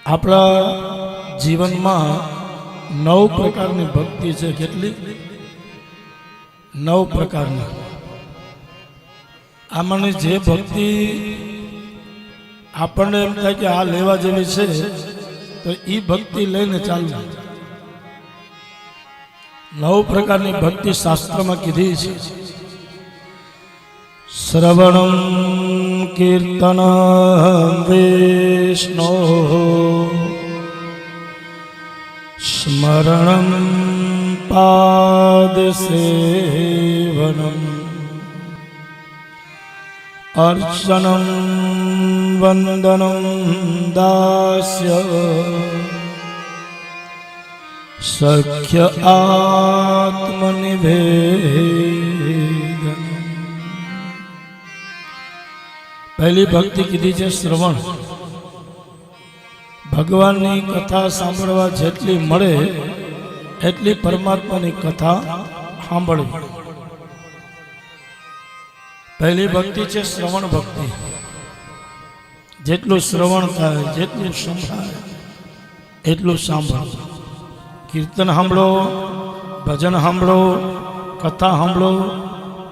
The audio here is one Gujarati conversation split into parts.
આપણા જીવનમાં 9 પ્રકારની ભક્તિ છે. કેટલી? 9 પ્રકારની. આમાંની જે ભક્તિ આપણને એમ થાય કે આ લેવા જેવી છે તો એ ભક્તિ લઈને ચાલવું. 9 પ્રકારની ભક્તિ શાસ્ત્રમાં કીધી છે. શ્રવણમ કીર્તન વિષ્ણુ સ્મરણમ પાદ સેવનમ અર્ચનમ વંદનમ દાસ્ય સખ્ય આત્મનિવેદન. પહેલી ભક્તિ કીધી છે શ્રવણ. ભગવાનની કથા સાંભળવા જેટલી મળે એટલી પરમાત્માની કથા સાંભળવી. પહેલી ભક્તિ છે શ્રવણ ભક્તિ. જેટલું શ્રવણ થાય, જેટલું સંભળાય એટલું સાંભળો. કીર્તન સાંભળો, ભજન સાંભળો, કથા સાંભળો,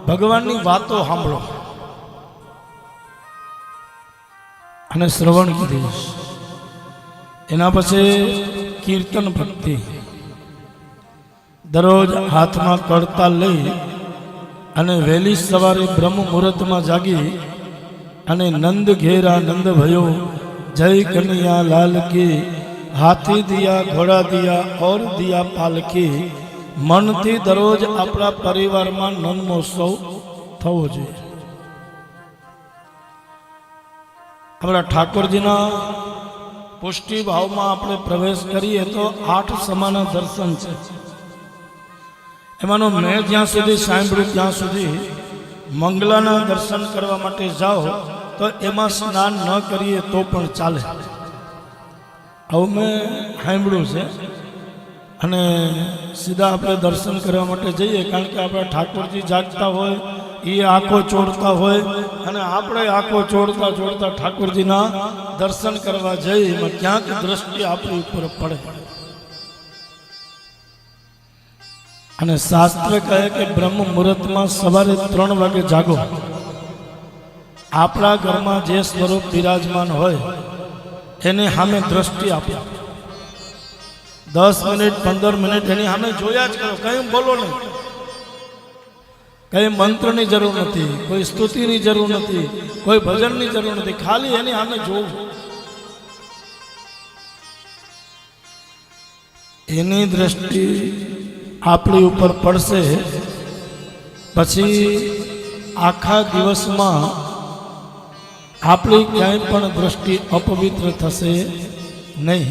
ભગવાનની વાતો સાંભળો અને શ્રવણ કીધું. એના પછી કીર્તન ભક્તિ. દરરોજ હાથમાં કરતાલ લઈ અને વહેલી સવારે બ્રહ્મ મુહૂર્તમાં જાગી અને નંદ ઘેરા નંદ ભયો, જય કનૈયા લાલ કી, હાથી દિયા ઘોડા દિયા ઓર દિયા પાલકી. મનથી દરરોજ આપણા પરિવારમાં નંદ મહોત્સવ થવો જોઈએ. આપણા ઠાકોરજીના પુષ્ટિ ભાવમાં આપણે પ્રવેશ કરીએ તો 8 સમાના દર્શન છે. એમાંનો મેં જ્યાં સુધી સાંભળ્યું ત્યાં સુધી મંગલાના દર્શન કરવા માટે જાઓ તો એમાં સ્નાન ન કરીએ તો પણ ચાલે. આવું મેં સાંભળ્યું છે. અને સીધા આપણે દર્શન કરવા માટે જઈએ, કારણ કે આપણા ઠાકોરજી જાગતા હોય, એ આંખો ચોડતા હોય અને આપણે આંખો ચોડતા ચોડતા ઠાકોરજીના દર્શન કરવા જઈએ, એમાં ક્યાંક દ્રષ્ટિ આપણી ઉપર પડે. અને શાસ્ત્ર કહે કે બ્રહ્મ મુહૂર્તમાં સવારે 3 વાગે જાગો. આપણા ઘરમાં જે સ્વરૂપ બિરાજમાન હોય એને સામે દ્રષ્ટિ આપો. 10 મિનિટ 15 મિનિટ એની સામે જોયા જ કરો. કંઈ બોલો નહીં, કંઈ મંત્રની જરૂર નથી, કોઈ સ્તુતિની જરૂર નથી, કોઈ ભજનની જરૂર નથી. ખાલી એની સામે જોવું. એની દ્રષ્ટિ આપણી ઉપર પડશે. પછી આખા દિવસમાં આપણી ક્યાંય પણ દ્રષ્ટિ અપવિત્ર થશે નહીં.